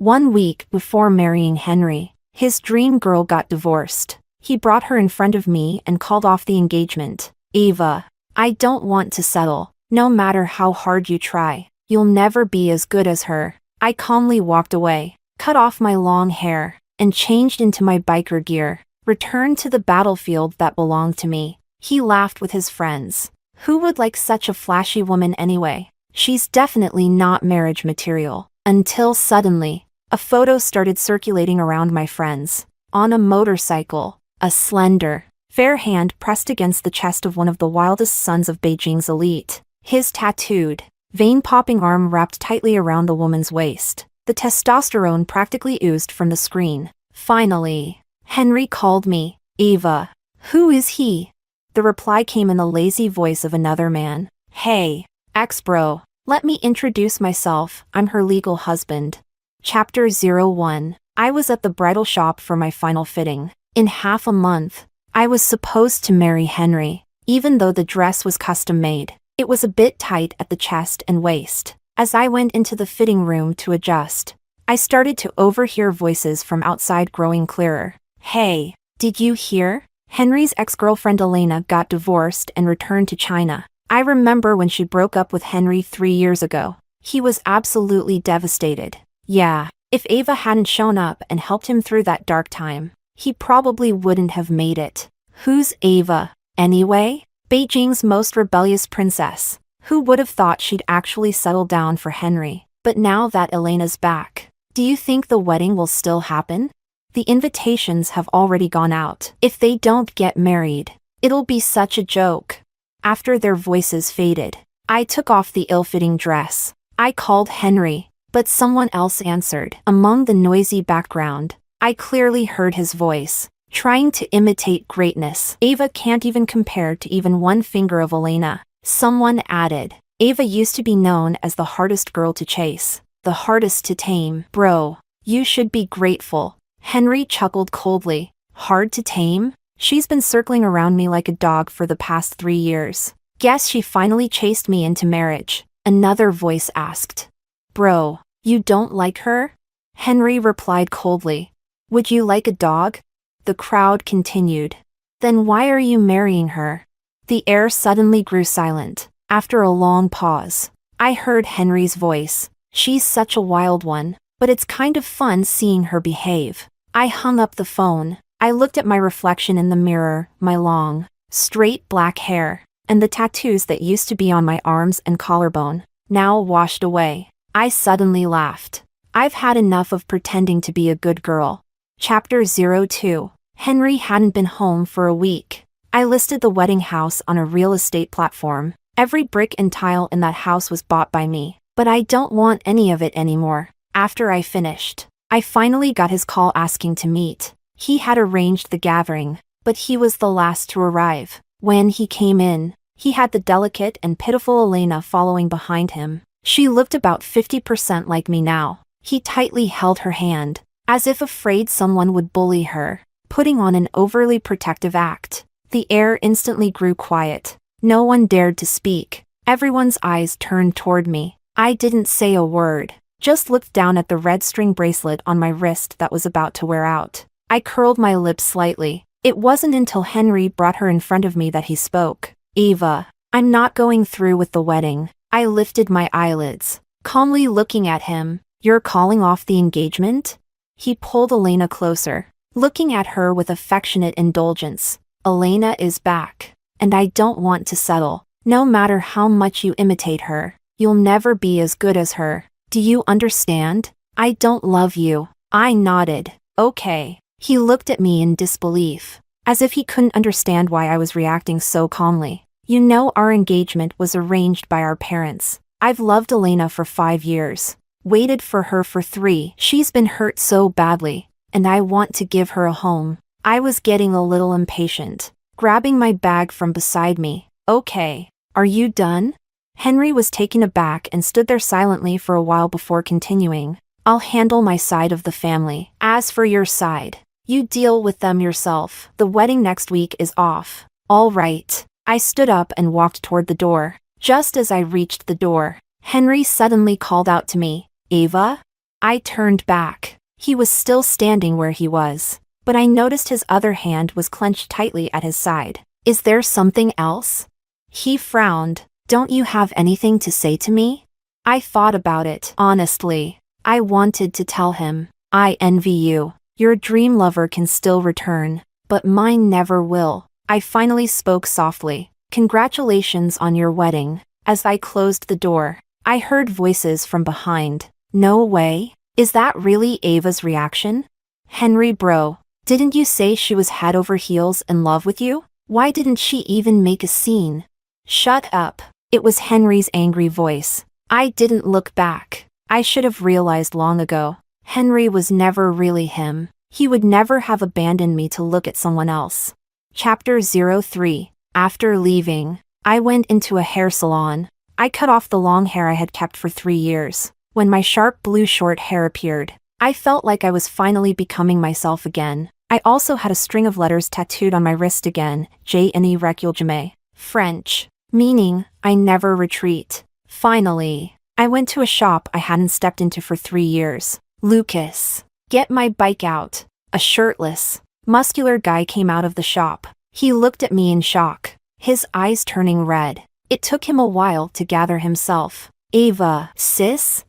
1 week before marrying Henry, his dream girl got divorced. He brought her in front of me and called off the engagement. Ava, I don't want to settle. No matter how hard you try, you'll never be as good as her. I calmly walked away, cut off my long hair, and changed into my biker gear, returned to the battlefield that belonged to me. He laughed with his friends. Who would like such a flashy woman anyway? She's definitely not marriage material. Until suddenly, a photo started circulating around my friends. On a motorcycle, a slender, fair hand pressed against the chest of one of the wildest sons of Beijing's elite. His tattooed, vein-popping arm wrapped tightly around the woman's waist. The testosterone practically oozed from the screen. Finally, Henry called me. Ava. Who is he? The reply came in the lazy voice of another man. Hey, ex-bro. Let me introduce myself, I'm her legal husband. Chapter 01. I was at the bridal shop for my final fitting. In half a month, I was supposed to marry Henry. Even though the dress was custom-made, it was a bit tight at the chest and waist. As I went into the fitting room to adjust, I started to overhear voices from outside growing clearer. Hey, did you hear? Henry's ex-girlfriend Elena got divorced and returned to China. I remember when she broke up with Henry 3 years ago. He was absolutely devastated. Yeah, if Ava hadn't shown up and helped him through that dark time, he probably wouldn't have made it. Who's Ava, anyway? Beijing's most rebellious princess. Who would have thought she'd actually settle down for Henry? But now that Elena's back, do you think the wedding will still happen? The invitations have already gone out. If they don't get married, it'll be such a joke. After their voices faded, I took off the ill-fitting dress. I called Henry, but someone else answered. Among the noisy background, I clearly heard his voice, trying to imitate greatness. Ava can't even compare to even one finger of Elena. Someone added. Ava used to be known as the hardest girl to chase, the hardest to tame. Bro, you should be grateful. Henry chuckled coldly. Hard to tame? She's been circling around me like a dog for the past 3 years. Guess she finally chased me into marriage. Another voice asked. Bro, you don't like her? Henry replied coldly. Would you like a dog? The crowd continued. Then why are you marrying her? The air suddenly grew silent. After a long pause, I heard Henry's voice. She's such a wild one, but it's kind of fun seeing her behave. I hung up the phone. I looked at my reflection in the mirror, my long, straight black hair, and the tattoos that used to be on my arms and collarbone, now washed away. I suddenly laughed. I've had enough of pretending to be a good girl. Chapter 02. Henry hadn't been home for a week. I listed the wedding house on a real estate platform. Every brick and tile in that house was bought by me, but I don't want any of it anymore. After I finished, I finally got his call asking to meet. He had arranged the gathering, but he was the last to arrive. When he came in, he had the delicate and pitiful Elena following behind him. She looked about 50% like me now. He tightly held her hand, as if afraid someone would bully her, putting on an overly protective act. The air instantly grew quiet. No one dared to speak. Everyone's eyes turned toward me. I didn't say a word, just looked down at the red string bracelet on my wrist that was about to wear out. I curled my lips slightly. It wasn't until Henry brought her in front of me that he spoke. Ava, I'm not going through with the wedding. I lifted my eyelids, calmly looking at him. You're calling off the engagement? He pulled Elena closer, looking at her with affectionate indulgence. Elena is back, and I don't want to settle. No matter how much you imitate her, you'll never be as good as her. Do you understand? I don't love you. I nodded. Okay. He looked at me in disbelief, as if he couldn't understand why I was reacting so calmly. You know, our engagement was arranged by our parents. I've loved Elena for 5 years, waited for her for 3. She's been hurt so badly, and I want to give her a home. I was getting a little impatient, grabbing my bag from beside me. Okay, are you done? Henry was taken aback and stood there silently for a while before continuing. I'll handle my side of the family. As for your side, you deal with them yourself. The wedding next week is off. All right. I stood up and walked toward the door. Just as I reached the door, Henry suddenly called out to me. Ava? I turned back. He was still standing where he was, but I noticed his other hand was clenched tightly at his side. Is there something else? He frowned. Don't you have anything to say to me? I thought about it. Honestly, I wanted to tell him, I envy you. Your dream lover can still return, but mine never will. I finally spoke softly. Congratulations on your wedding. As I closed the door, I heard voices from behind. No way. Is that really Ava's reaction? Henry bro, didn't you say she was head over heels in love with you? Why didn't she even make a scene? Shut up. It was Henry's angry voice. I didn't look back. I should have realized long ago. Henry was never really him. He would never have abandoned me to look at someone else. Chapter 03. After leaving, I went into a hair salon. I cut off the long hair I had kept for 3 years. When my sharp blue short hair appeared, I felt like I was finally becoming myself again. I also had a string of letters tattooed on my wrist again, Je recule jamais, French, meaning, I never retreat. Finally, I went to a shop I hadn't stepped into for 3 years. Lucas, get my bike out. A shirtless, muscular guy came out of the shop. He looked at me in shock, his eyes turning red. It took him a while to gather himself. Ava, sis?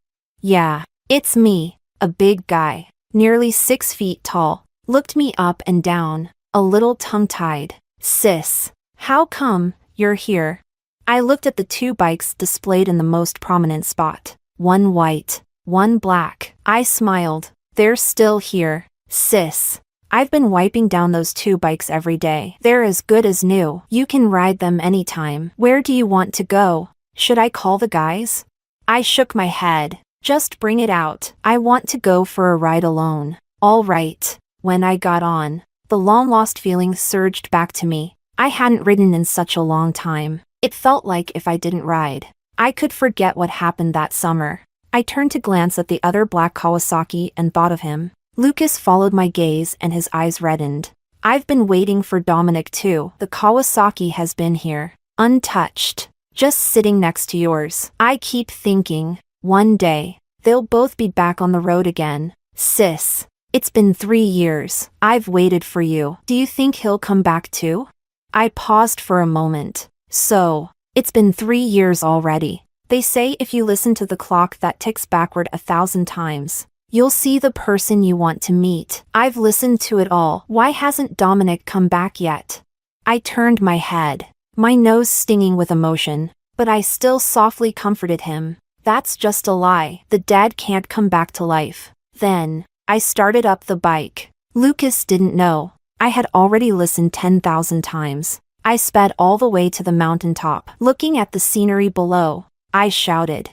Yeah, it's me, a big guy, nearly 6 feet tall, looked me up and down, a little tongue-tied. Sis, how come you're here? I looked at the 2 bikes displayed in the most prominent spot. One white, one black. I smiled. They're still here, sis. I've been wiping down those 2 bikes every day. They're as good as new. You can ride them anytime. Where do you want to go? Should I call the guys? I shook my head. Just bring it out. I want to go for a ride alone. All right. When I got on, the long-lost feeling surged back to me. I hadn't ridden in such a long time. It felt like if I didn't ride, I could forget what happened that summer. I turned to glance at the other black Kawasaki and thought of him. Lucas followed my gaze and his eyes reddened. I've been waiting for Dominic too. The Kawasaki has been here, untouched, just sitting next to yours. I keep thinking, one day, they'll both be back on the road again. Sis, it's been 3 years. I've waited for you. Do you think he'll come back too? I paused for a moment. So, it's been 3 years already. They say if you listen to the clock that ticks backward 1,000 times, you'll see the person you want to meet. I've listened to it all. Why hasn't Dominic come back yet? I turned my head, my nose stinging with emotion, but I still softly comforted him. That's just a lie. The dead can't come back to life. Then, I started up the bike. Lucas didn't know. I had already listened 10,000 times. I sped all the way to the mountaintop. Looking at the scenery below, I shouted,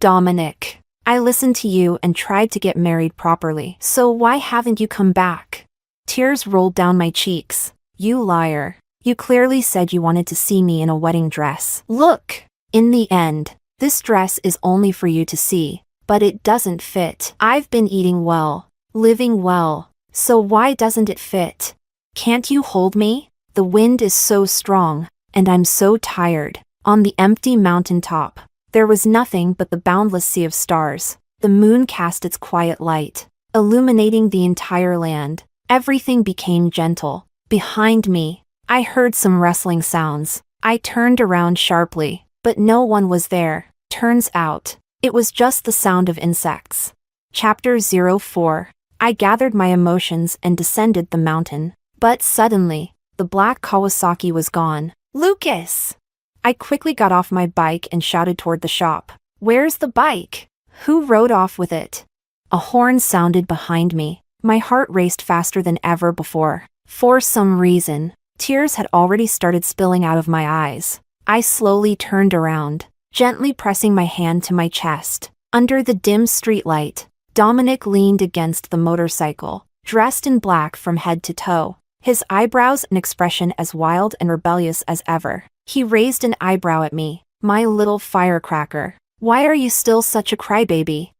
Dominic, I listened to you and tried to get married properly. So why haven't you come back? Tears rolled down my cheeks. You liar. You clearly said you wanted to see me in a wedding dress. Look, in the end, this dress is only for you to see, but it doesn't fit. I've been eating well, living well, so why doesn't it fit? Can't you hold me? The wind is so strong, and I'm so tired. On the empty mountaintop, there was nothing but the boundless sea of stars. The moon cast its quiet light, illuminating the entire land. Everything became gentle. Behind me, I heard some rustling sounds. I turned around sharply, but no one was there. Turns out, it was just the sound of insects. Chapter 04. I gathered my emotions and descended the mountain. But suddenly, the black Kawasaki was gone. Lucas! I quickly got off my bike and shouted toward the shop. Where's the bike? Who rode off with it? A horn sounded behind me. My heart raced faster than ever before. For some reason, tears had already started spilling out of my eyes. I slowly turned around, gently pressing my hand to my chest. Under the dim streetlight, Dominic leaned against the motorcycle, dressed in black from head to toe, his eyebrows an expression as wild and rebellious as ever. He raised an eyebrow at me. My little firecracker. Why are you still such a crybaby?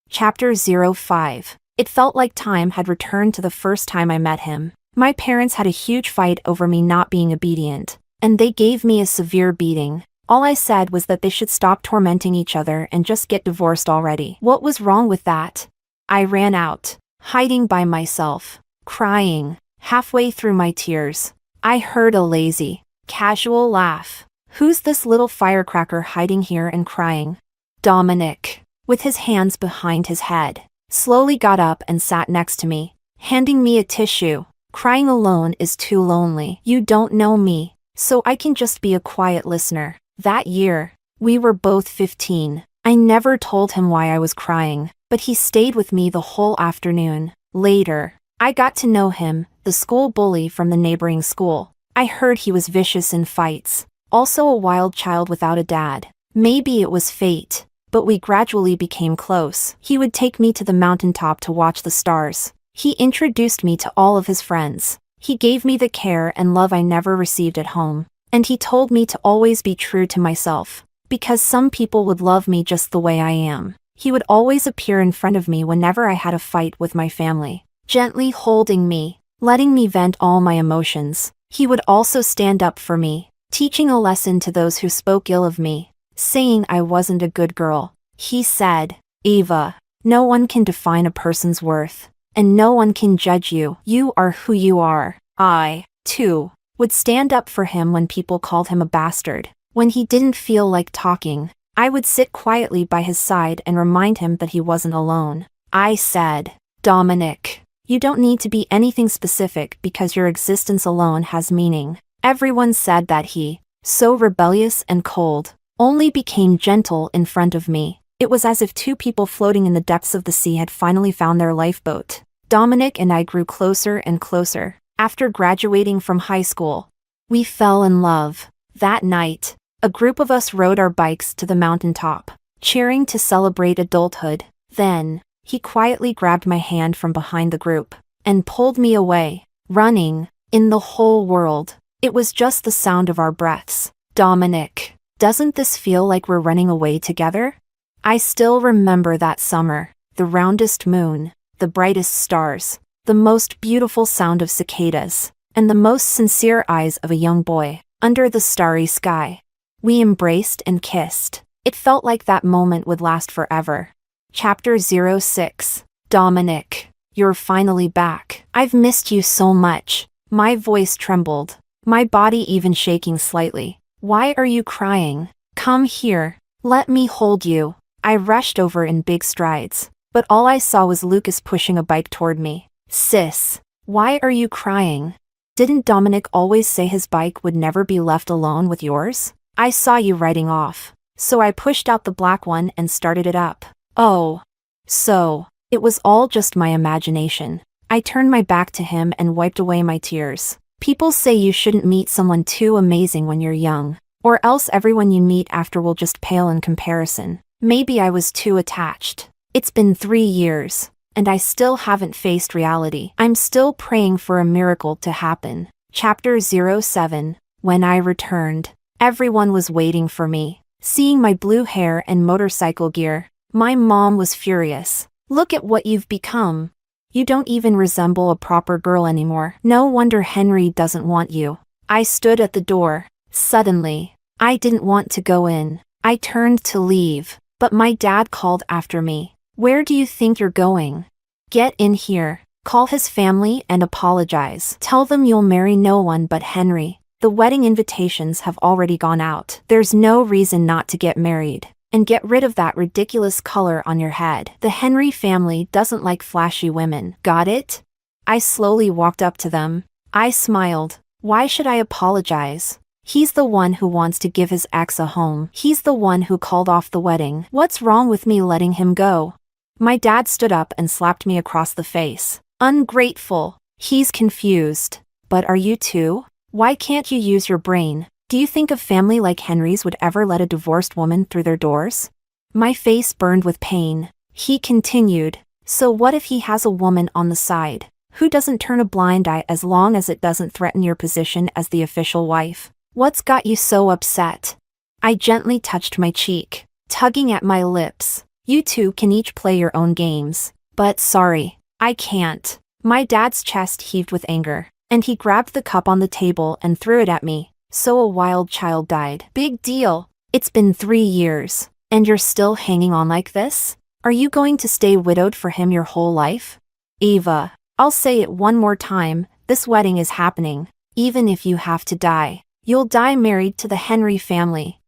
Chapter 05. It felt like time had returned to the first time I met him. My parents had a huge fight over me not being obedient, and they gave me a severe beating. All I said was that they should stop tormenting each other and just get divorced already. What was wrong with that? I ran out, hiding by myself, crying. Halfway through my tears, I heard a lazy, casual laugh. Who's this little firecracker hiding here and crying? Dominic, with his hands behind his head, slowly got up and sat next to me, handing me a tissue. Crying alone is too lonely. You don't know me, so I can just be a quiet listener. That year, we were both 15. I never told him why I was crying, but he stayed with me the whole afternoon. Later, I got to know him, the school bully from the neighboring school. I heard he was vicious in fights, also a wild child without a dad. Maybe it was fate, but we gradually became close. He would take me to the mountaintop to watch the stars. He introduced me to all of his friends. He gave me the care and love I never received at home. And he told me to always be true to myself, because some people would love me just the way I am. He would always appear in front of me whenever I had a fight with my family, gently holding me, letting me vent all my emotions. He would also stand up for me, teaching a lesson to those who spoke ill of me, saying I wasn't a good girl. He said, "Ava, no one can define a person's worth, and no one can judge you. You are who you are." I, too, would stand up for him when people called him a bastard. When he didn't feel like talking, I would sit quietly by his side and remind him that he wasn't alone. I said, "Dominic, you don't need to be anything specific because your existence alone has meaning." Everyone said that he, so rebellious and cold, only became gentle in front of me. It was as if two people floating in the depths of the sea had finally found their lifeboat. Dominic and I grew closer and closer. After graduating from high school, we fell in love. That night, a group of us rode our bikes to the mountaintop, cheering to celebrate adulthood. Then, he quietly grabbed my hand from behind the group and pulled me away, running. In the whole world, it was just the sound of our breaths. Dominic, doesn't this feel like we're running away together? I still remember that summer, the roundest moon, the brightest stars, the most beautiful sound of cicadas, and the most sincere eyes of a young boy, under the starry sky. We embraced and kissed. It felt like that moment would last forever. Chapter 06. Dominic, you're finally back. I've missed you so much. My voice trembled, my body even shaking slightly. Why are you crying? Come here. Let me hold you. I rushed over in big strides, but all I saw was Lucas pushing a bike toward me. Sis, why are you crying? Didn't Dominic always say his bike would never be left alone with yours? I saw you riding off, so I pushed out the black one and started it up. Oh. So, it was all just my imagination. I turned my back to him and wiped away my tears. People say you shouldn't meet someone too amazing when you're young, or else everyone you meet after will just pale in comparison. Maybe I was too attached. It's been 3 years, and I still haven't faced reality. I'm still praying for a miracle to happen. Chapter 07. When I returned, everyone was waiting for me. Seeing my blue hair and motorcycle gear, my mom was furious. Look at what you've become. You don't even resemble a proper girl anymore. No wonder Henry doesn't want you. I stood at the door. Suddenly, I didn't want to go in. I turned to leave, but my dad called after me. Where do you think you're going? Get in here. Call his family and apologize. Tell them you'll marry no one but Henry. The wedding invitations have already gone out. There's no reason not to get married. And get rid of that ridiculous color on your head. The Henry family doesn't like flashy women. Got it? I slowly walked up to them. I smiled. Why should I apologize? He's the one who wants to give his ex a home. He's the one who called off the wedding. What's wrong with me letting him go? My dad stood up and slapped me across the face. Ungrateful. He's confused. But are you too? Why can't you use your brain? Do you think a family like Henry's would ever let a divorced woman through their doors? My face burned with pain. He continued, so what if he has a woman on the side? Who doesn't turn a blind eye as long as it doesn't threaten your position as the official wife? What's got you so upset? I gently touched my cheek, tugging at my lips. You two can each play your own games. But sorry, I can't. My dad's chest heaved with anger, and he grabbed the cup on the table and threw it at me. So a wild child died. Big deal. It's been 3 years, and you're still hanging on like this? Are you going to stay widowed for him your whole life? Ava, I'll say it one more time, this wedding is happening. Even if you have to die, you'll die married to the Henry family.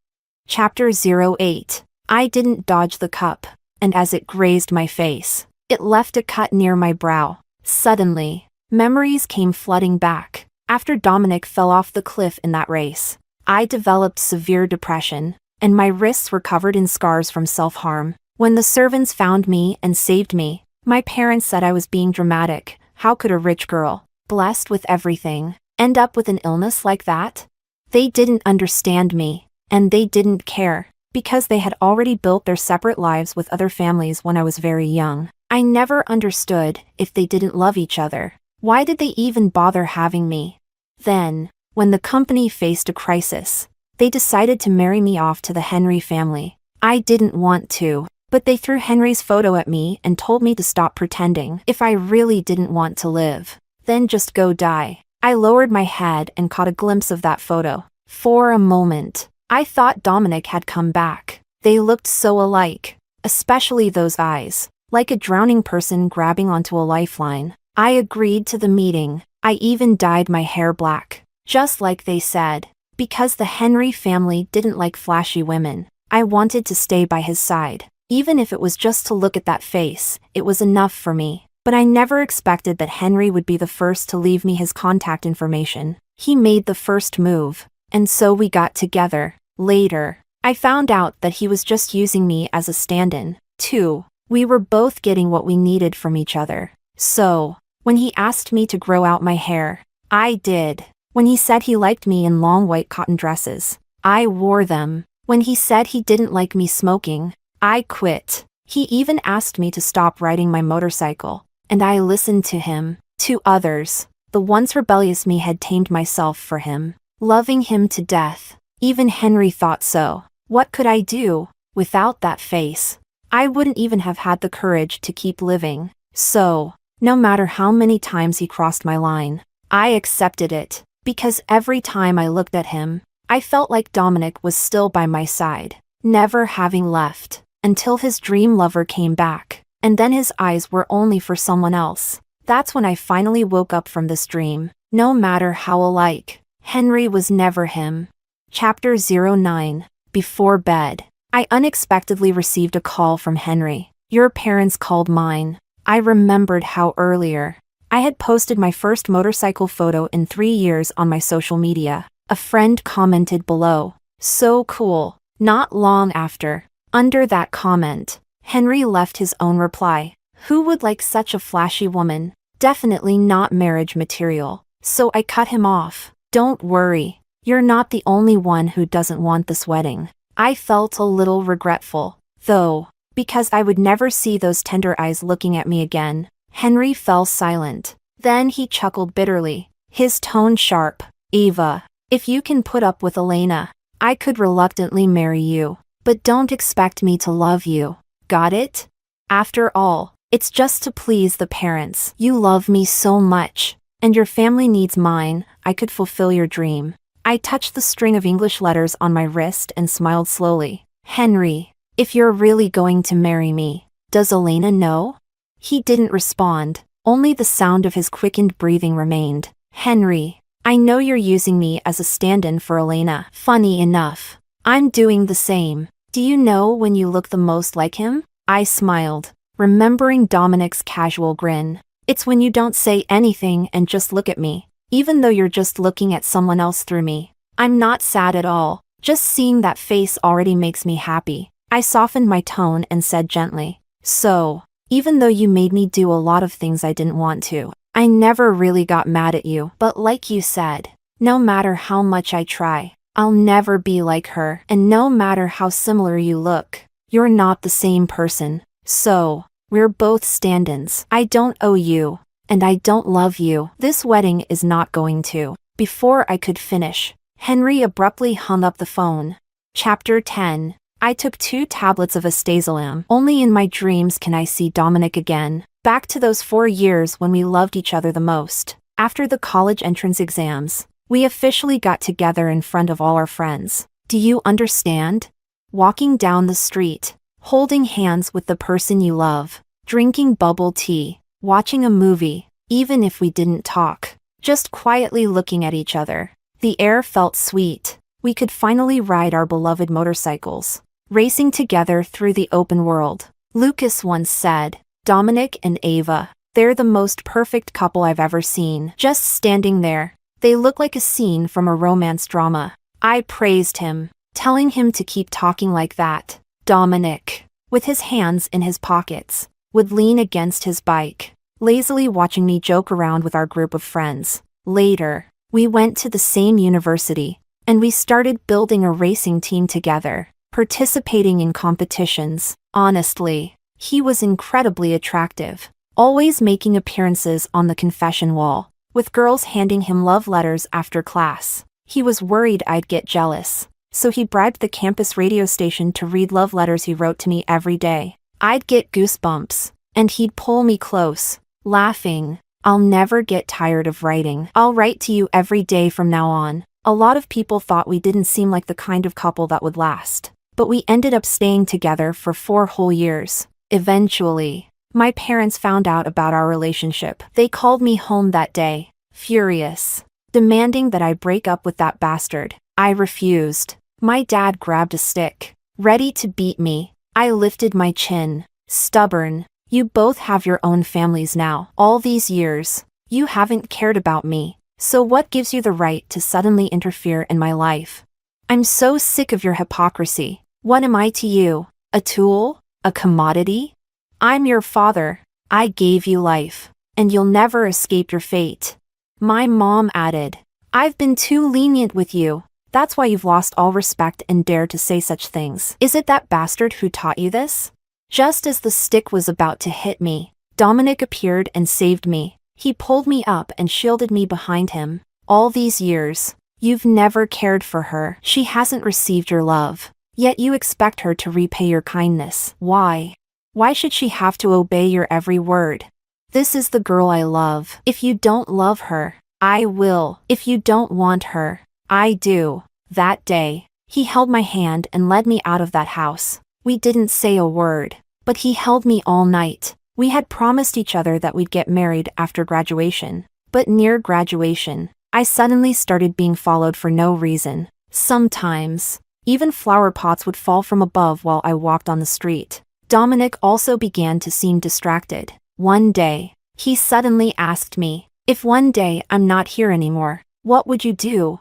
Chapter 08. I didn't dodge the cup, and as it grazed my face, it left a cut near my brow. Suddenly, memories came flooding back. After Dominic fell off the cliff in that race, I developed severe depression, and my wrists were covered in scars from self-harm. When the servants found me and saved me, my parents said I was being dramatic. How could a rich girl, blessed with everything, end up with an illness like that? They didn't understand me, and they didn't care, because they had already built their separate lives with other families when I was very young. I never understood, if they didn't love each other, why did they even bother having me? Then, when the company faced a crisis, they decided to marry me off to the Henry family. I didn't want to, but they threw Henry's photo at me and told me to stop pretending. If I really didn't want to live, then just go die. I lowered my head and caught a glimpse of that photo. For a moment, I thought Dominic had come back. They looked so alike, especially those eyes, like a drowning person grabbing onto a lifeline. I agreed to the meeting. I even dyed my hair black, just like they said, because the Henry family didn't like flashy women. I wanted to stay by his side. Even if it was just to look at that face, it was enough for me. But I never expected that Henry would be the first to leave me his contact information. He made the first move, and so we got together. Later, I found out that he was just using me as a stand-in, too. We were both getting what we needed from each other. So, when he asked me to grow out my hair, I did. When he said he liked me in long white cotton dresses, I wore them. When he said he didn't like me smoking, I quit. He even asked me to stop riding my motorcycle, and I listened to him. To others, the once rebellious me had tamed myself for him, loving him to death. Even Henry thought so. What could I do? Without that face, I wouldn't even have had the courage to keep living. So, no matter how many times he crossed my line, I accepted it, because every time I looked at him, I felt like Dominic was still by my side, never having left. Until his dream lover came back, and then his eyes were only for someone else. That's when I finally woke up from this dream. No matter how alike, Henry was never him. Chapter 09. Before bed, I unexpectedly received a call from Henry. Your parents called mine. I remembered how earlier, I had posted my first motorcycle photo in 3 years on my social media. A friend commented below, "So cool." Not long after, under that comment, Henry left his own reply. Who would like such a flashy woman? Definitely not marriage material. So I cut him off. Don't worry, you're not the only one who doesn't want this wedding. I felt a little regretful, though, because I would never see those tender eyes looking at me again. Henry fell silent. Then he chuckled bitterly, his tone sharp. Ava, if you can put up with Elena, I could reluctantly marry you. But don't expect me to love you. Got it? After all, it's just to please the parents. You love me so much, and your family needs mine. I could fulfill your dream. I touched the string of English letters on my wrist and smiled slowly. Henry, if you're really going to marry me, does Elena know? He didn't respond. Only the sound of his quickened breathing remained. Henry, I know you're using me as a stand-in for Elena. Funny enough, I'm doing the same. Do you know when you look the most like him? I smiled, remembering Dominic's casual grin. It's when you don't say anything and just look at me, even though you're just looking at someone else through me. I'm not sad at all. Just seeing that face already makes me happy. I softened my tone and said gently, so, even though you made me do a lot of things I didn't want to, I never really got mad at you. But like you said, no matter how much I try, I'll never be like her. And no matter how similar you look, you're not the same person. So, we're both stand-ins. I don't owe you, and I don't love you. This wedding is not going to. Before I could finish, Henry abruptly hung up the phone. Chapter 10. I took 2 tablets of astaxanthin. Only in my dreams can I see Dominic again. Back to those 4 years when we loved each other the most. After the college entrance exams, we officially got together in front of all our friends. Do you understand? Walking down the street, holding hands with the person you love, drinking bubble tea, watching a movie, even if we didn't talk, just quietly looking at each other. The air felt sweet. We could finally ride our beloved motorcycles, racing together through the open world. Lucas once said, "Dominic and Ava, they're the most perfect couple I've ever seen." Just standing there, they look like a scene from a romance drama. I praised him, telling him to keep talking like that. Dominic, with his hands in his pockets, would lean against his bike, lazily watching me joke around with our group of friends. Later, we went to the same university, and we started building a racing team together, participating in competitions. Honestly, he was incredibly attractive, always making appearances on the confession wall, with girls handing him love letters after class. He was worried I'd get jealous, so he bribed the campus radio station to read love letters he wrote to me every day. I'd get goosebumps, and he'd pull me close, laughing. "I'll never get tired of writing. I'll write to you every day from now on." A lot of people thought we didn't seem like the kind of couple that would last, but we ended up staying together for 4 whole years. Eventually, my parents found out about our relationship. They called me home that day, furious, demanding that I break up with that bastard. I refused. My dad grabbed a stick, ready to beat me. I lifted my chin, stubborn. "You both have your own families now. All these years, you haven't cared about me, so what gives you the right to suddenly interfere in my life? I'm so sick of your hypocrisy. What am I to you? A tool? A commodity? I'm your father. I gave you life, and you'll never escape your fate." My mom added, "I've been too lenient with you. That's why you've lost all respect and dare to say such things. Is it that bastard who taught you this?" Just as the stick was about to hit me, Dominic appeared and saved me. He pulled me up and shielded me behind him. "All these years, you've never cared for her. She hasn't received your love. Yet you expect her to repay your kindness. Why? Why should she have to obey your every word? This is the girl I love. If you don't love her, I will. If you don't want her, I do." That day, he held my hand and led me out of that house. We didn't say a word, but he held me all night. We had promised each other that we'd get married after graduation. But near graduation, I suddenly started being followed for no reason. Sometimes, even flower pots would fall from above while I walked on the street. Dominic also began to seem distracted. One day, he suddenly asked me, "If one day I'm not here anymore, what would you do?"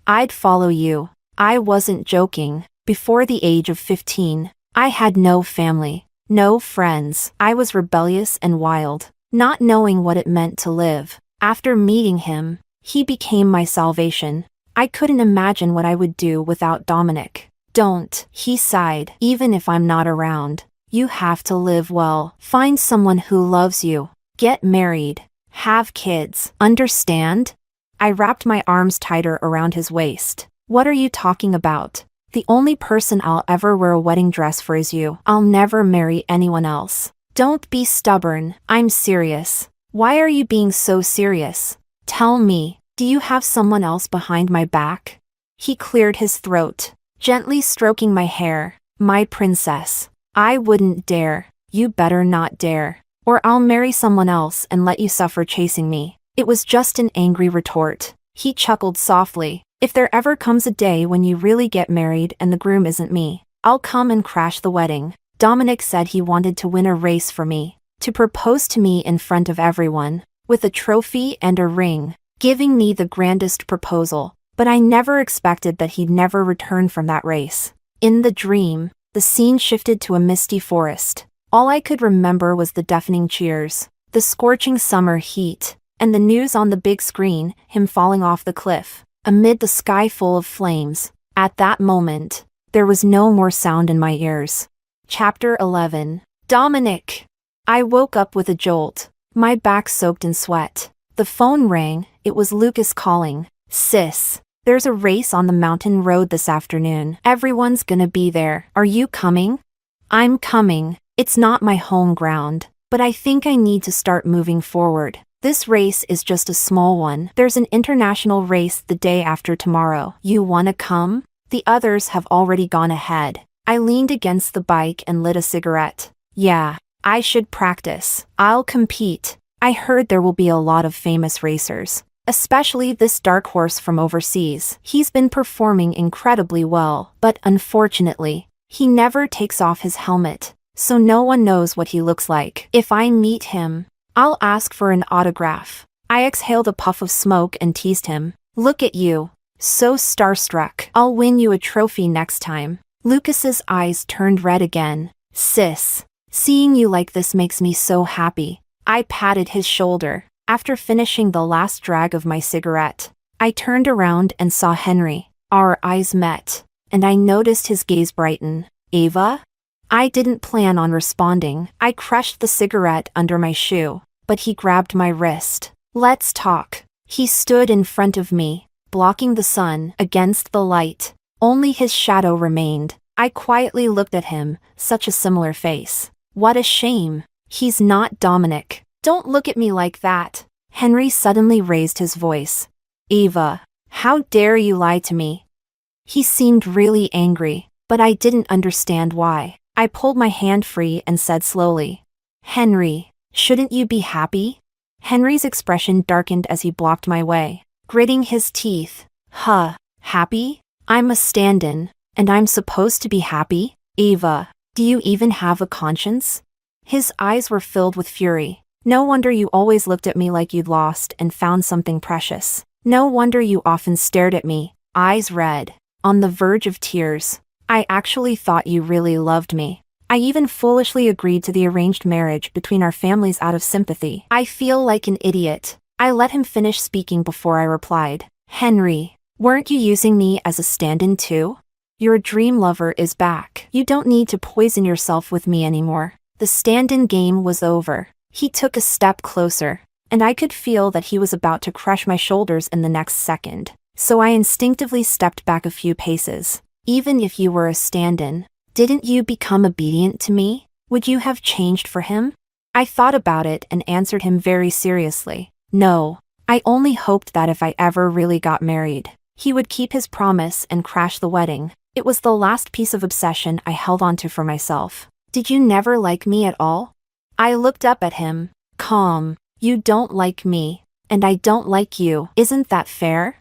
"I'd follow you." I wasn't joking. Before the age of 15, I had no family, no friends. I was rebellious and wild, not knowing what it meant to live. After meeting him, he became my salvation. I couldn't imagine what I would do without Dominic. "Don't," he sighed, "even if I'm not around. You have to live well. Find someone who loves you. Get married. Have kids. Understand?" I wrapped my arms tighter around his waist. "What are you talking about? The only person I'll ever wear a wedding dress for is you. I'll never marry anyone else." "Don't be stubborn. I'm serious." "Why are you being so serious? Tell me, do you have someone else behind my back?" He cleared his throat, gently stroking my hair. "My princess, I wouldn't dare. You better not dare, or I'll marry someone else and let you suffer chasing me." It was just an angry retort. He chuckled softly. "If there ever comes a day when you really get married and the groom isn't me, I'll come and crash the wedding." Dominic said he wanted to win a race for me, to propose to me in front of everyone, with a trophy and a ring, giving me the grandest proposal. But I never expected that he'd never return from that race. In the dream, the scene shifted to a misty forest. All I could remember was the deafening cheers, the scorching summer heat, and the news on the big screen, him falling off the cliff, amid the sky full of flames. At that moment, there was no more sound in my ears. Chapter 11. Dominic! I woke up with a jolt, my back soaked in sweat. The phone rang. It was Lucas calling. "Sis, there's a race on the mountain road this afternoon. Everyone's gonna be there. Are you coming?" "I'm coming. It's not my home ground, but I think I need to start moving forward. This race is just a small one. There's an international race the day after tomorrow. You wanna come?" The others have already gone ahead. I leaned against the bike and lit a cigarette. Yeah, I should practice. I'll compete. I heard there will be a lot of famous racers, especially this dark horse from overseas. He's been performing incredibly well, but unfortunately, he never takes off his helmet, so no one knows what he looks like. If I meet him, I'll ask for an autograph. I exhaled a puff of smoke and teased him. Look at you. So starstruck. I'll win you a trophy next time. Lucas's eyes turned red again. Sis, seeing you like this makes me so happy. I patted his shoulder. After finishing the last drag of my cigarette, I turned around and saw Henry. Our eyes met, and I noticed his gaze brighten. Ava? I didn't plan on responding. I crushed the cigarette under my shoe, but he grabbed my wrist. Let's talk. He stood in front of me, blocking the sun against the light. Only his shadow remained. I quietly looked at him, such a similar face. What a shame. He's not Dominic. Don't look at me like that. Henry suddenly raised his voice. Ava, how dare you lie to me? He seemed really angry, but I didn't understand why. I pulled my hand free and said slowly, Henry, shouldn't you be happy? Henry's expression darkened as he blocked my way, gritting his teeth. Happy? I'm a stand-in, and I'm supposed to be happy? Ava, do you even have a conscience? His eyes were filled with fury. No wonder you always looked at me like you'd lost and found something precious. No wonder you often stared at me, eyes red, on the verge of tears. I actually thought you really loved me. I even foolishly agreed to the arranged marriage between our families out of sympathy. I feel like an idiot. I let him finish speaking before I replied. Henry, weren't you using me as a stand-in too? Your dream lover is back. You don't need to poison yourself with me anymore. The stand-in game was over. He took a step closer, and I could feel that he was about to crush my shoulders in the next second. So I instinctively stepped back a few paces. Even if you were a stand-in, didn't you become obedient to me? Would you have changed for him? I thought about it and answered him very seriously. No, I only hoped that if I ever really got married, he would keep his promise and crash the wedding. It was the last piece of obsession I held onto for myself. Did you never like me at all? I looked up at him, calm. You don't like me, and I don't like you. Isn't that fair?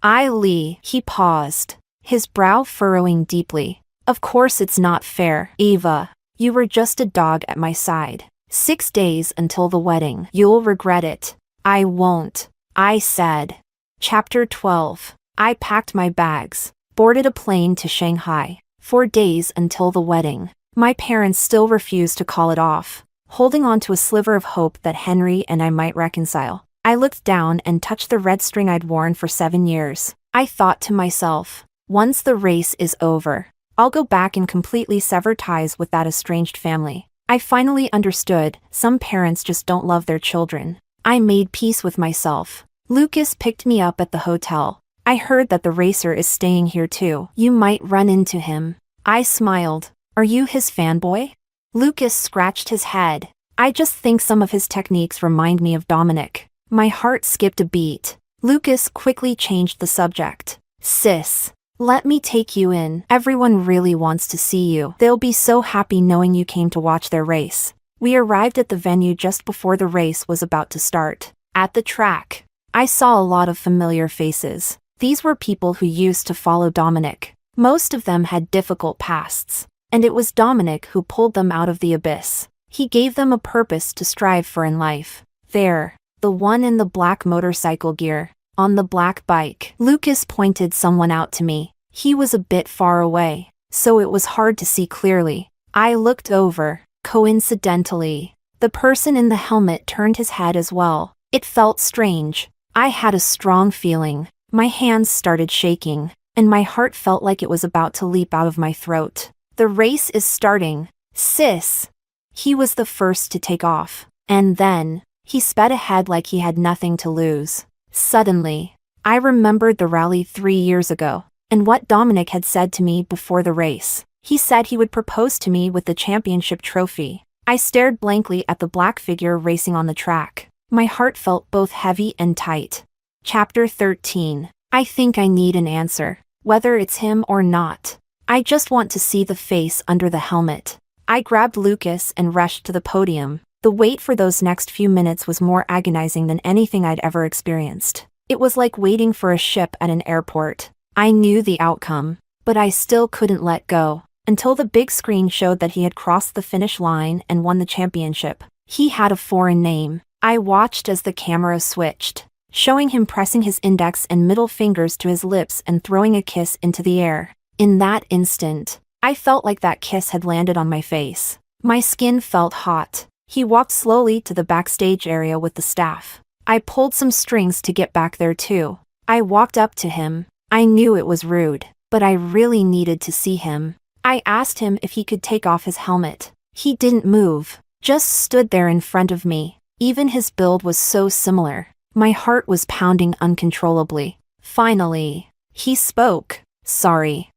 He paused, his brow furrowing deeply. Of course it's not fair. Ava, you were just a dog at my side. 6 days until the wedding. You'll regret it. I won't, I said. Chapter 12. I packed my bags, boarded a plane to Shanghai. 4 days until the wedding. My parents still refused to call it off, holding on to a sliver of hope that Henry and I might reconcile. I looked down and touched the red string I'd worn for 7 years. I thought to myself, once the race is over, I'll go back and completely sever ties with that estranged family. I finally understood, some parents just don't love their children. I made peace with myself. Lucas picked me up at the hotel. I heard that the racer is staying here too. You might run into him. I smiled. Are you his fanboy? Lucas scratched his head. I just think some of his techniques remind me of Dominic. My heart skipped a beat. Lucas quickly changed the subject. Sis, let me take you in. Everyone really wants to see you. They'll be so happy knowing you came to watch their race. We arrived at the venue just before the race was about to start. At the track, I saw a lot of familiar faces. These were people who used to follow Dominic. Most of them had difficult pasts, and it was Dominic who pulled them out of the abyss. He gave them a purpose to strive for in life. There, the one in the black motorcycle gear, on the black bike. Lucas pointed someone out to me. He was a bit far away, so it was hard to see clearly. I looked over. Coincidentally, the person in the helmet turned his head as well. It felt strange. I had a strong feeling. My hands started shaking, and my heart felt like it was about to leap out of my throat. The race is starting. Sis! He was the first to take off. And then, he sped ahead like he had nothing to lose. Suddenly, I remembered the rally 3 years ago, and what Dominic had said to me before the race. He said he would propose to me with the championship trophy. I stared blankly at the black figure racing on the track. My heart felt both heavy and tight. Chapter 13. I think I need an answer, whether it's him or not. I just want to see the face under the helmet. I grabbed Lucas and rushed to the podium. The wait for those next few minutes was more agonizing than anything I'd ever experienced. It was like waiting for a ship at an airport. I knew the outcome, but I still couldn't let go, until the big screen showed that he had crossed the finish line and won the championship. He had a foreign name. I watched as the camera switched, showing him pressing his index and middle fingers to his lips and throwing a kiss into the air. In that instant, I felt like that kiss had landed on my face. My skin felt hot. He walked slowly to the backstage area with the staff. I pulled some strings to get back there too. I walked up to him. I knew it was rude, but I really needed to see him. I asked him if he could take off his helmet. He didn't move, just stood there in front of me. Even his build was so similar. My heart was pounding uncontrollably. Finally, he spoke. Sorry.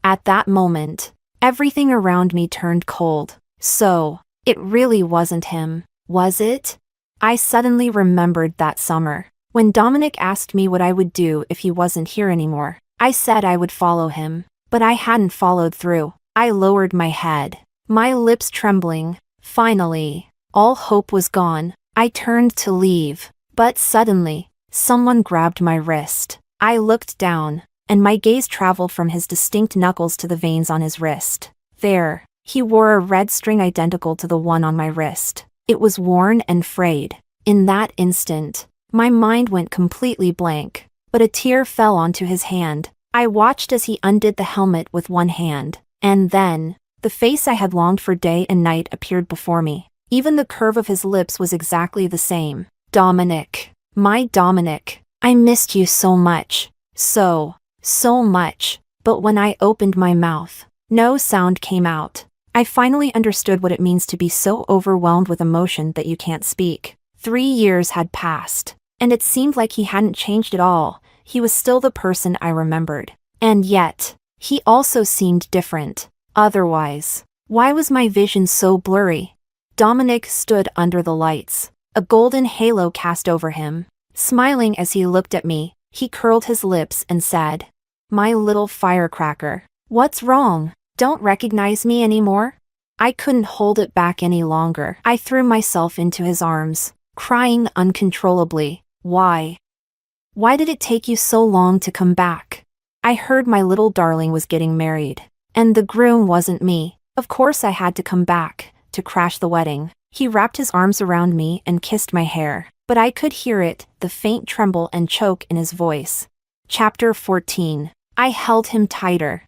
At that moment, everything around me turned cold. So, it really wasn't him, was it? I suddenly remembered that summer, when Dominic asked me what I would do if he wasn't here anymore. I said I would follow him, but I hadn't followed through. I lowered my head, my lips trembling. Finally, all hope was gone. I turned to leave, but suddenly, someone grabbed my wrist. I looked down, and my gaze traveled from his distinct knuckles to the veins on his wrist. There, he wore a red string identical to the one on my wrist. It was worn and frayed. In that instant, my mind went completely blank, but a tear fell onto his hand. I watched as he undid the helmet with one hand, and then, the face I had longed for day and night appeared before me. Even the curve of his lips was exactly the same. Dominic. My Dominic. I missed you so much. So much. But when I opened my mouth, no sound came out. I finally understood what it means to be so overwhelmed with emotion that you can't speak. 3 years had passed, and it seemed like he hadn't changed at all. He was still the person I remembered. And yet, he also seemed different. Otherwise, why was my vision so blurry? Dominic stood under the lights, a golden halo cast over him. Smiling as he looked at me, he curled his lips and said, "My little firecracker. What's wrong? Don't recognize me anymore?" I couldn't hold it back any longer. I threw myself into his arms, crying uncontrollably. Why? Why did it take you so long to come back? I heard my little darling was getting married, and the groom wasn't me. Of course I had to come back, to crash the wedding. He wrapped his arms around me and kissed my hair, but I could hear it, the faint tremble and choke in his voice. Chapter 14. I held him tighter,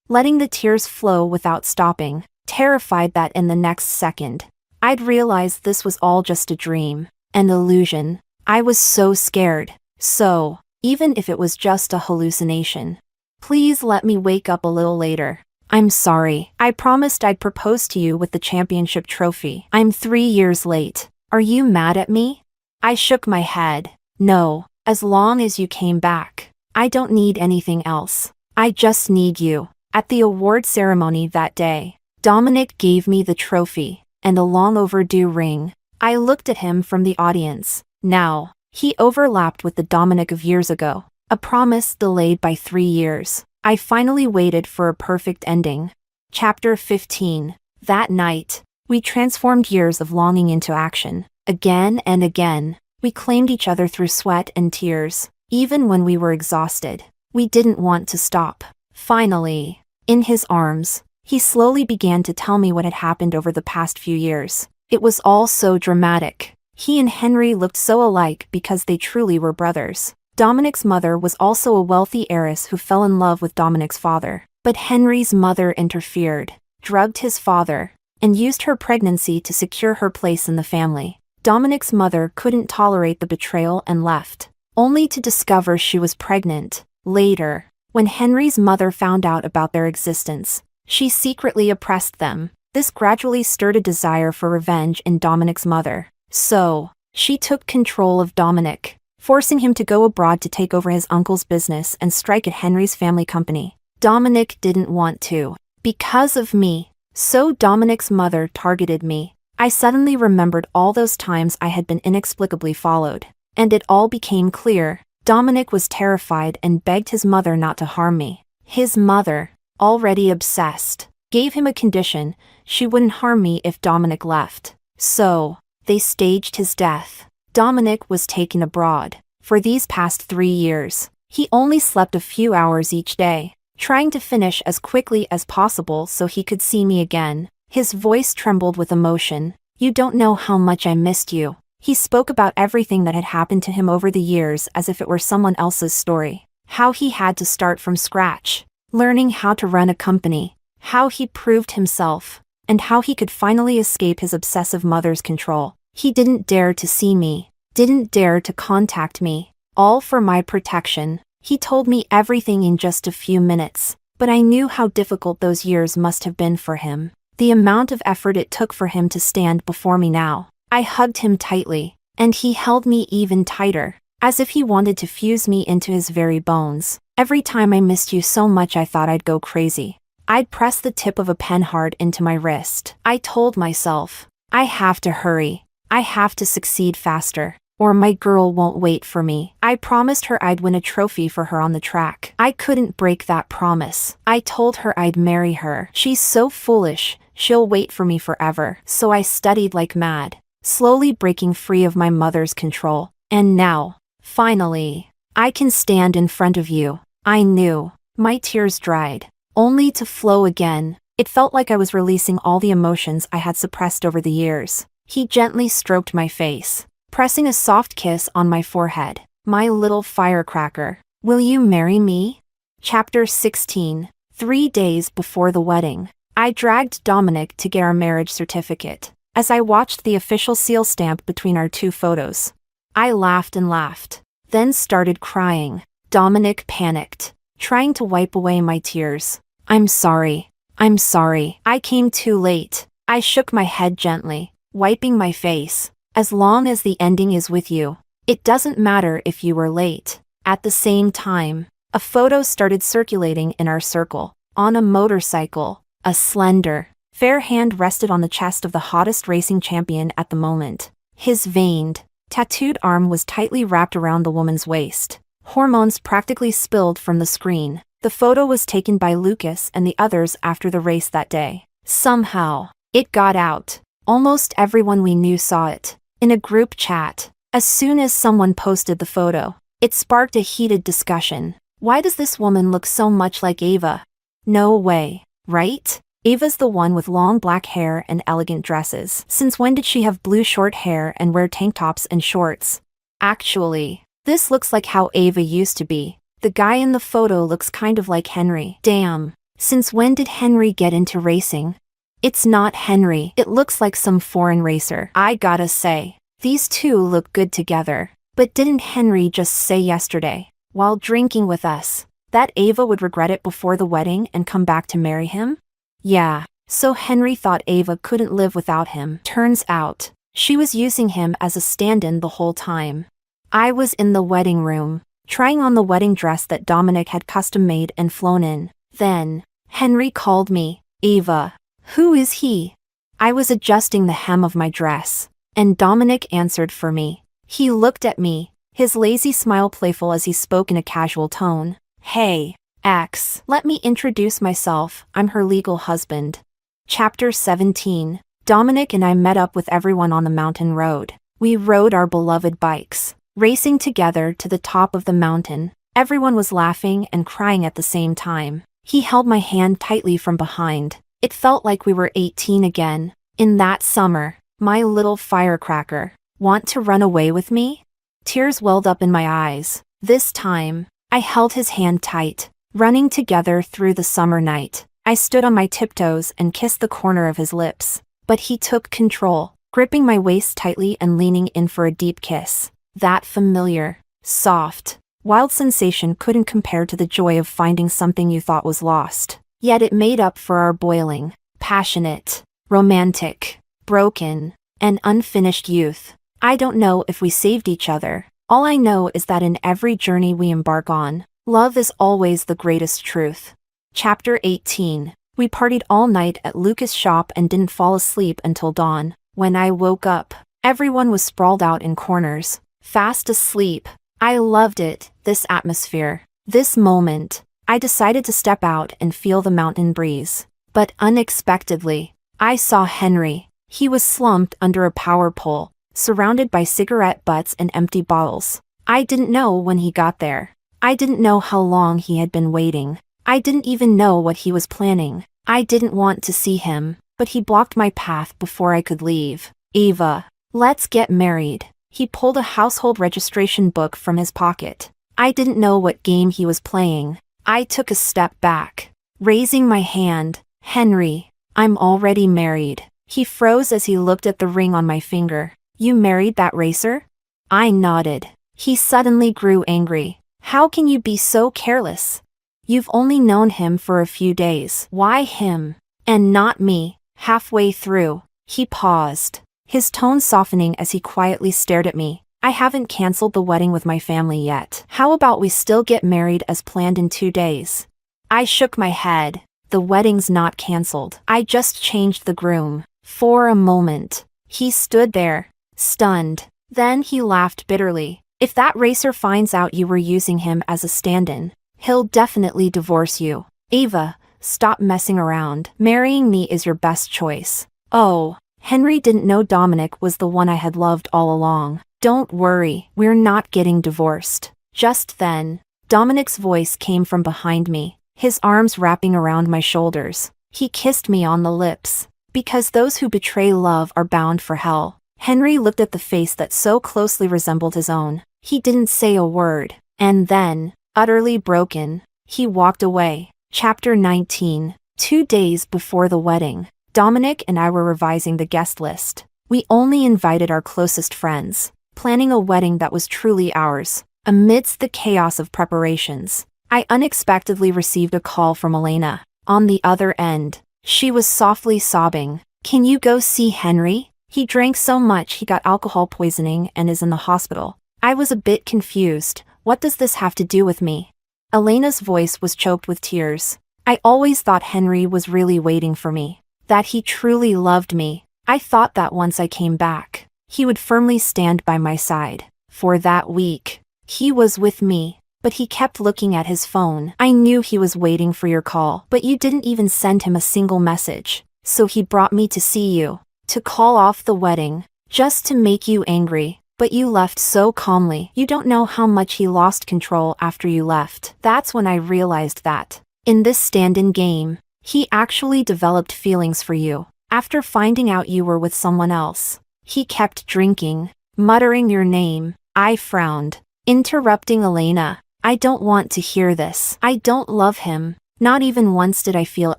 letting the tears flow without stopping, terrified that in the next second, I'd realize this was all just a dream, an illusion. I was so scared. So, even if it was just a hallucination, please let me wake up a little later. I'm sorry. I promised I'd propose to you with the championship trophy. I'm 3 years late. Are you mad at me? I shook my head. No, as long as you came back. I don't need anything else. I just need you. At the award ceremony that day, Dominic gave me the trophy and a long overdue ring. I looked at him from the audience. Now, he overlapped with the Dominic of years ago, a promise delayed by 3 years. I finally waited for a perfect ending. Chapter 15. That night, we transformed years of longing into action. Again and again, we claimed each other through sweat and tears. Even when we were exhausted, we didn't want to stop. Finally, in his arms, he slowly began to tell me what had happened over the past few years. It was all so dramatic. He and Henry looked so alike because they truly were brothers. Dominic's mother was also a wealthy heiress who fell in love with Dominic's father. But Henry's mother interfered, drugged his father, and used her pregnancy to secure her place in the family. Dominic's mother couldn't tolerate the betrayal and left, only to discover she was pregnant. Later, when Henry's mother found out about their existence, she secretly oppressed them. This gradually stirred a desire for revenge in Dominic's mother. So, she took control of Dominic, forcing him to go abroad to take over his uncle's business and strike at Henry's family company. Dominic didn't want to. Because of me. So Dominic's mother targeted me. I suddenly remembered all those times I had been inexplicably followed. And it all became clear. Dominic was terrified and begged his mother not to harm me. His mother, already obsessed, gave him a condition: she wouldn't harm me if Dominic left. So, they staged his death. Dominic was taken abroad. For these past 3 years, he only slept a few hours each day, trying to finish as quickly as possible so he could see me again. His voice trembled with emotion. You don't know how much I missed you. He spoke about everything that had happened to him over the years as if it were someone else's story. How he had to start from scratch, learning how to run a company, how he proved himself, and how he could finally escape his obsessive mother's control. He didn't dare to see me, didn't dare to contact me, all for my protection. He told me everything in just a few minutes, but I knew how difficult those years must have been for him. The amount of effort it took for him to stand before me now. I hugged him tightly, and he held me even tighter, as if he wanted to fuse me into his very bones. Every time I missed you so much I thought I'd go crazy. I'd press the tip of a pen hard into my wrist. I told myself, I have to hurry. I have to succeed faster, or my girl won't wait for me. I promised her I'd win a trophy for her on the track. I couldn't break that promise. I told her I'd marry her. She's so foolish, she'll wait for me forever. So I studied like mad, slowly breaking free of my mother's control. And now, finally, I can stand in front of you. I knew. My tears dried, only to flow again. It felt like I was releasing all the emotions I had suppressed over the years. He gently stroked my face, pressing a soft kiss on my forehead. My little firecracker, will you marry me? Chapter 16. 3 days before the wedding, I dragged Dominic to get our marriage certificate. As I watched the official seal stamp between our 2 photos, I laughed and laughed, then started crying. Dominic panicked, trying to wipe away my tears. I'm sorry. I came too late. I shook my head gently, wiping my face. As long as the ending is with you, it doesn't matter if you were late. At the same time, a photo started circulating in our circle. On a motorcycle, a slender, fair hand rested on the chest of the hottest racing champion at the moment. His veined, tattooed arm was tightly wrapped around the woman's waist. Hormones practically spilled from the screen. The photo was taken by Lucas and the others after the race that day. Somehow, it got out. Almost everyone we knew saw it. In a group chat, as soon as someone posted the photo, it sparked a heated discussion. Why does this woman look so much like Ava? No way, right? Ava's the one with long black hair and elegant dresses. Since when did she have blue short hair and wear tank tops and shorts? Actually, this looks like how Ava used to be. The guy in the photo looks kind of like Henry. Damn, since when did Henry get into racing? It's not Henry. It looks like some foreign racer. I gotta say, these two look good together. But didn't Henry just say yesterday, while drinking with us, that Ava would regret it before the wedding and come back to marry him? Yeah, so Henry thought Ava couldn't live without him. Turns out, she was using him as a stand-in the whole time. I was in the wedding room, trying on the wedding dress that Dominic had custom-made and flown in. Then, Henry called me, Ava. Who is he? I was adjusting the hem of my dress, and Dominic answered for me. He looked at me, his lazy smile playful as he spoke in a casual tone. Hey, X. Let me introduce myself, I'm her legal husband. Chapter 17. Dominic and I met up with everyone on the mountain road. We rode our beloved bikes, racing together to the top of the mountain. Everyone was laughing and crying at the same time. He held my hand tightly from behind. It felt like we were 18 again. In that summer, my little firecracker. Want to run away with me? Tears welled up in my eyes. This time, I held his hand tight, running together through the summer night. I stood on my tiptoes and kissed the corner of his lips. But he took control, gripping my waist tightly and leaning in for a deep kiss. That familiar, soft, wild sensation couldn't compare to the joy of finding something you thought was lost. Yet it made up for our boiling, passionate, romantic, broken, and unfinished youth. I don't know if we saved each other. All I know is that in every journey we embark on, love is always the greatest truth. Chapter 18. We partied all night at Lucas' shop and didn't fall asleep until dawn. When I woke up, everyone was sprawled out in corners, fast asleep. I loved it, this atmosphere, this moment. I decided to step out and feel the mountain breeze. But unexpectedly, I saw Henry. He was slumped under a power pole, surrounded by cigarette butts and empty bottles. I didn't know when he got there. I didn't know how long he had been waiting. I didn't even know what he was planning. I didn't want to see him, but he blocked my path before I could leave. Ava, let's get married. He pulled a household registration book from his pocket. I didn't know what game he was playing. I took a step back, raising my hand. Henry, I'm already married. He froze as he looked at the ring on my finger. You married that racer? I nodded. He suddenly grew angry. How can you be so careless? You've only known him for a few days. Why him? And not me? Halfway through, he paused, his tone softening as he quietly stared at me. I haven't canceled the wedding with my family yet. How about we still get married as planned in 2 days? I shook my head. The wedding's not canceled. I just changed the groom. For a moment, he stood there, stunned. Then he laughed bitterly. If that racer finds out you were using him as a stand-in, he'll definitely divorce you. Ava, stop messing around. Marrying me is your best choice. Oh, Henry didn't know Dominic was the one I had loved all along. Don't worry, we're not getting divorced. Just then, Dominic's voice came from behind me, his arms wrapping around my shoulders. He kissed me on the lips. Because those who betray love are bound for hell. Henry looked at the face that so closely resembled his own. He didn't say a word. And then, utterly broken, he walked away. Chapter 19. 2 days before the wedding, Dominic and I were revising the guest list. We only invited our closest friends, planning a wedding that was truly ours. Amidst the chaos of preparations, I unexpectedly received a call from Elena. On the other end, she was softly sobbing. Can you go see Henry? He drank so much he got alcohol poisoning and is in the hospital. I was a bit confused. What does this have to do with me? Elena's voice was choked with tears. I always thought Henry was really waiting for me, that he truly loved me. I thought that once I came back, he would firmly stand by my side. For that week, he was with me, but he kept looking at his phone. I knew he was waiting for your call, but you didn't even send him a single message. So he brought me to see you, to call off the wedding, just to make you angry. But you left so calmly. You don't know how much he lost control after you left. That's when I realized that, in this stand-in game, he actually developed feelings for you. After finding out you were with someone else, he kept drinking, muttering your name. I frowned, interrupting Elena. I don't want to hear this. I don't love him. Not even once did I feel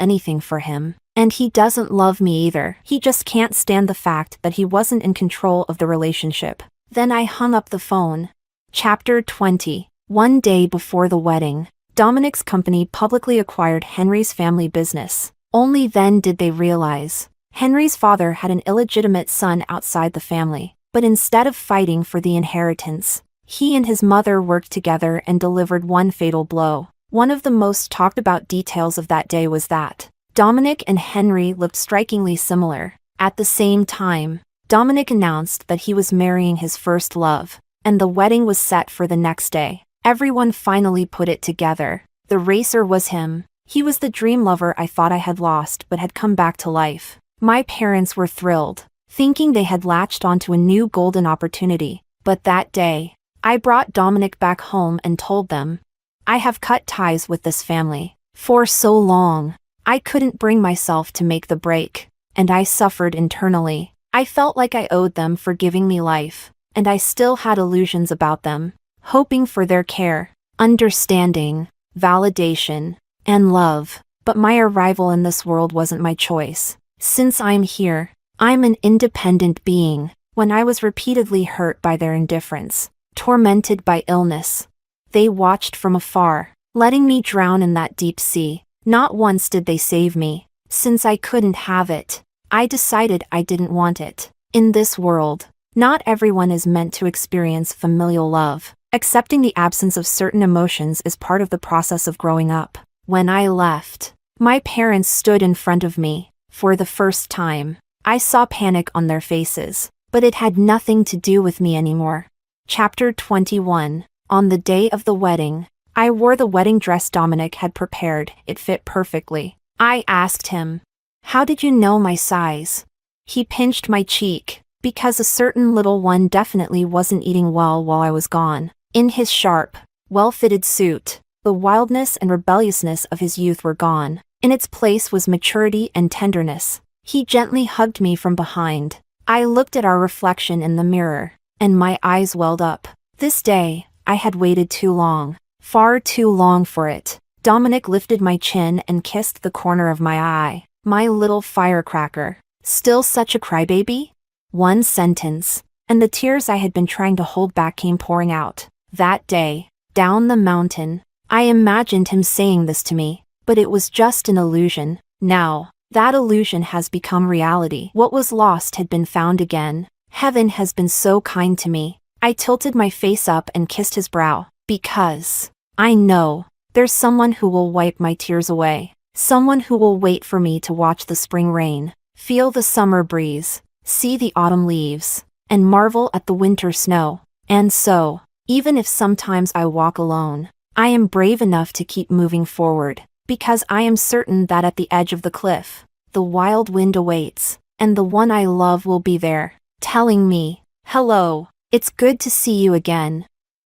anything for him. And he doesn't love me either. He just can't stand the fact that he wasn't in control of the relationship. Then I hung up the phone. Chapter 20. 1 day before the wedding, Dominic's company publicly acquired Henry's family business. Only then did they realize Henry's father had an illegitimate son outside the family. But instead of fighting for the inheritance, he and his mother worked together and delivered one fatal blow. One of the most talked about details of that day was that Dominic and Henry looked strikingly similar. At the same time, Dominic announced that he was marrying his first love, and the wedding was set for the next day. Everyone finally put it together. The racer was him. He was the dream lover I thought I had lost but had come back to life. My parents were thrilled, thinking they had latched onto a new golden opportunity. But that day, I brought Dominic back home and told them, I have cut ties with this family. For so long, I couldn't bring myself to make the break, and I suffered internally. I felt like I owed them for giving me life, and I still had illusions about them, hoping for their care, understanding, validation, and love. But my arrival in this world wasn't my choice. Since I'm here, I'm an independent being. When I was repeatedly hurt by their indifference, tormented by illness, they watched from afar, letting me drown in that deep sea. Not once did they save me. Since I couldn't have it, I decided I didn't want it. In this world, not everyone is meant to experience familial love. Accepting the absence of certain emotions is part of the process of growing up. When I left, my parents stood in front of me. For the first time, I saw panic on their faces, but it had nothing to do with me anymore. Chapter 21. On the day of the wedding, I wore the wedding dress Dominic had prepared. It fit perfectly. I asked him, "How did you know my size?" He pinched my cheek, because a certain little one definitely wasn't eating well while I was gone. In his sharp, well-fitted suit, the wildness and rebelliousness of his youth were gone. In its place was maturity and tenderness. He gently hugged me from behind. I looked at our reflection in the mirror, and my eyes welled up. This day, I had waited too long. Far too long for it. Dominic lifted my chin and kissed the corner of my eye. My little firecracker. Still such a crybaby? One sentence, and the tears I had been trying to hold back came pouring out. That day, down the mountain, I imagined him saying this to me, but it was just an illusion. Now, that illusion has become reality. What was lost had been found again. Heaven has been so kind to me. I tilted my face up and kissed his brow, because I know there's someone who will wipe my tears away. Someone who will wait for me to watch the spring rain, feel the summer breeze, see the autumn leaves, and marvel at the winter snow. And so, even if sometimes I walk alone, I am brave enough to keep moving forward, because I am certain that at the edge of the cliff, the wild wind awaits, and the one I love will be there, telling me, "Hello, it's good to see you again."